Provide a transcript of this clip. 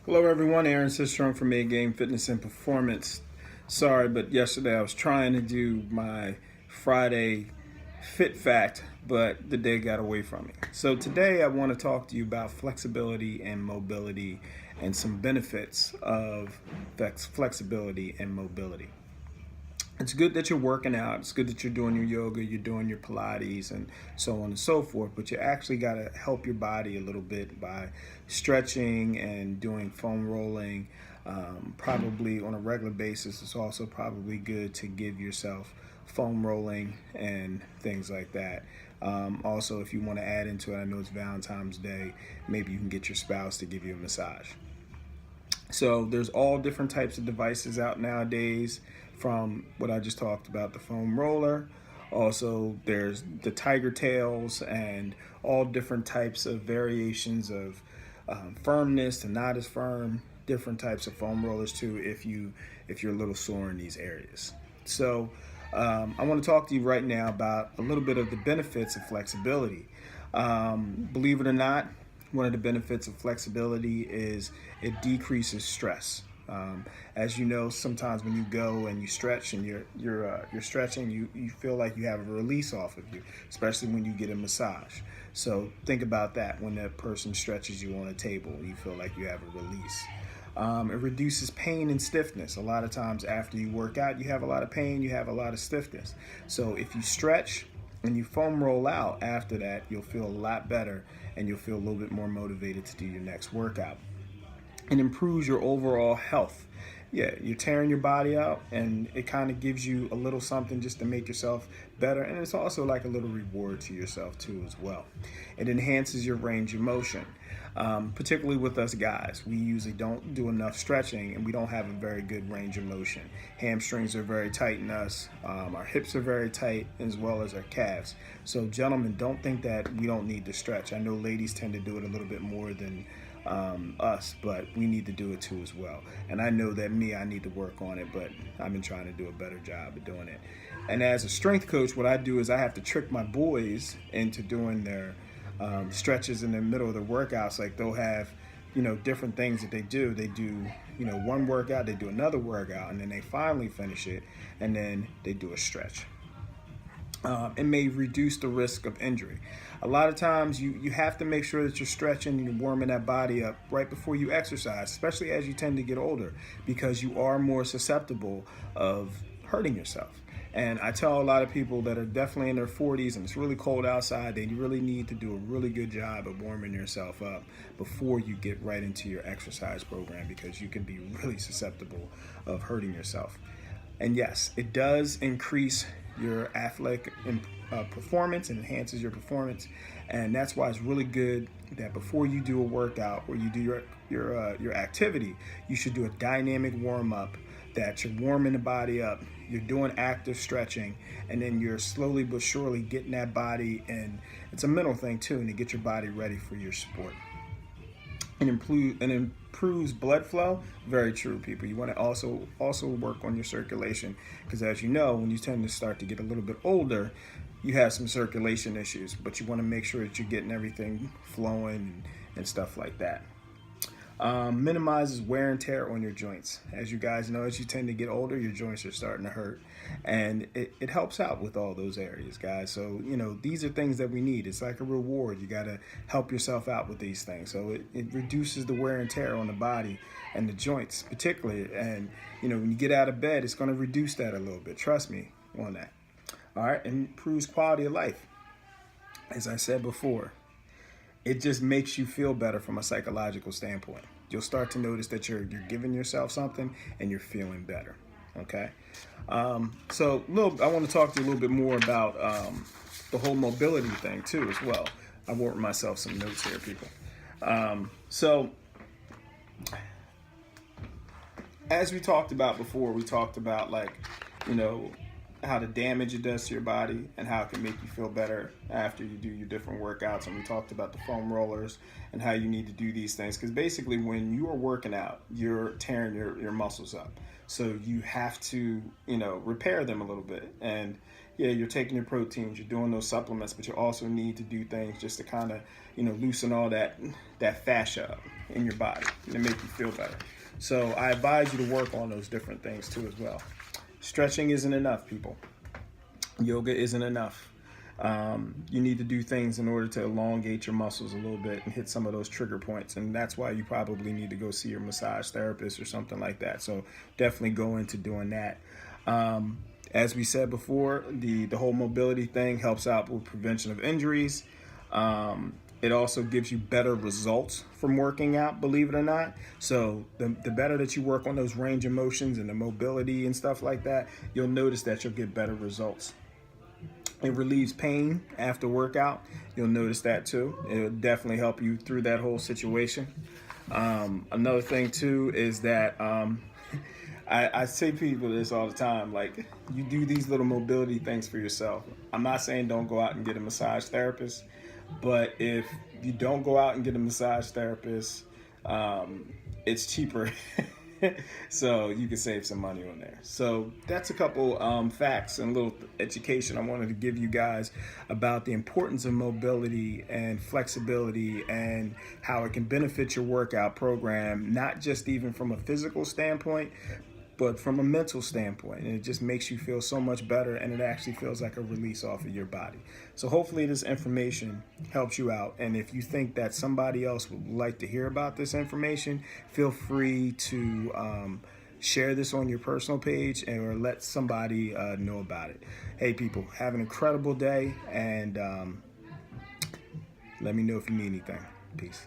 Hello everyone, Aaron Sistrunk from A Game Fitness and Performance. Sorry, but yesterday I was trying to do my Friday Fit Fact, but the day got away from me. So today I want to talk to you about flexibility and mobility and some benefits of flexibility and mobility. It's good that you're working out. It's good that you're doing your yoga, you're doing your Pilates, and so on and so forth. But you actually got to help your body a little bit by stretching and doing foam rolling. Probably on a regular basis, it's also probably good to give yourself foam rolling and things like that. Also, if you want to add into it, I know it's Valentine's Day, maybe you can get your spouse to give you a massage. So there's all different types of devices out nowadays, from what I just talked about, the foam roller. Also, there's the tiger tails and all different types of variations of firmness to not as firm, different types of foam rollers too if you're a little sore in these areas. So I want to talk to you right now about a little bit of the benefits of flexibility. Believe it or not, one of the benefits of flexibility is it decreases stress. As you know, sometimes when you go and you stretch and you're stretching, you feel like you have a release off of you, especially when you get a massage. So think about that when that person stretches you on a table, you feel like you have a release. It reduces pain and stiffness. A lot of times after you work out, you have a lot of pain, you have a lot of stiffness. So if you stretch and you foam roll out after that, you'll feel a lot better and you'll feel a little bit more motivated to do your next workout. It improves your overall health. Yeah, you're tearing your body out and it kind of gives you a little something just to make yourself better, and it's also like a little reward to yourself too as well. It enhances your range of motion. Particularly with us guys, we usually don't do enough stretching and we don't have a very good range of motion. Hamstrings are very tight in us, our hips are very tight, as well as our calves. So gentlemen, don't think that we don't need to stretch. I know ladies tend to do it a little bit more than us, but we need to do it too as well. And I know that I need to work on it, but I've been trying to do a better job of doing it. And as a strength coach, what I do is I have to trick my boys into doing their stretches in the middle of the workouts. Like they'll have, different things that they do. They do, one workout, they do another workout, and then they finally finish it, and then they do a stretch. It may reduce the risk of injury. A lot of times you have to make sure that you're stretching and you're warming that body up right before you exercise, especially as you tend to get older, because you are more susceptible of hurting yourself. And I tell a lot of people that are definitely in their 40s and it's really cold outside, they really need to do a really good job of warming yourself up before you get right into your exercise program, because you can be really susceptible of hurting yourself. And yes, it does increase your athletic performance and enhances your performance, and that's why it's really good that before you do a workout or you do your activity, you should do a dynamic warm up. That you're warming the body up, you're doing active stretching, and then you're slowly but surely getting that body, and it's a mental thing too, and to get your body ready for your sport. And improves blood flow. Very true, people. You want to also work on your circulation, because as you know, when you tend to start to get a little bit older, you have some circulation issues, but you want to make sure that you're getting everything flowing and stuff like that. Minimizes wear and tear on your joints. As you guys know, as you tend to get older, your joints are starting to hurt, and it helps out with all those areas, guys. So these are things that we need. It's like a reward. You got to help yourself out with these things. So it reduces the wear and tear on the body and the joints particularly, and when you get out of bed, it's going to reduce that a little bit. Trust me on that. All right. And improves quality of life. As I said before, it just makes you feel better from a psychological standpoint. You'll start to notice that you're giving yourself something and you're feeling better. Okay. So I want to talk to you a little bit more about the whole mobility thing too as well. I wrote myself some notes here, people. So as we talked about before, we talked about how the damage it does to your body and how it can make you feel better after you do your different workouts. And we talked about the foam rollers and how you need to do these things, because basically when you are working out, you're tearing your muscles up. So you have to, repair them a little bit. And yeah, you're taking your proteins, you're doing those supplements, but you also need to do things just to kind of, loosen all that fascia up. in your body and make you feel better. So I advise you to work on those different things too as well. Stretching isn't enough, people. Yoga isn't enough. You need to do things in order to elongate your muscles a little bit and hit some of those trigger points. And that's why you probably need to go see your massage therapist or something like that. So definitely go into doing that. As we said before, the whole mobility thing helps out with prevention of injuries. It also gives you better results from working out, believe it or not. So the better that you work on those range of motions and the mobility and stuff like that, you'll notice that you'll get better results. It relieves pain after workout. You'll notice that too. It'll definitely help you through that whole situation. Another thing too is that I say to people this all the time, like, you do these little mobility things for yourself. I'm not saying don't go out and get a massage therapist, but if you don't go out and get a massage therapist, it's cheaper. So you can save some money on there. So that's a couple facts and a little education I wanted to give you guys about the importance of mobility and flexibility and how it can benefit your workout program, not just even from a physical standpoint, but from a mental standpoint. And it just makes you feel so much better, and it actually feels like a release off of your body. So hopefully this information helps you out. And if you think that somebody else would like to hear about this information, feel free to share this on your personal page or let somebody know about it. Hey people, have an incredible day, and let me know if you need anything. Peace.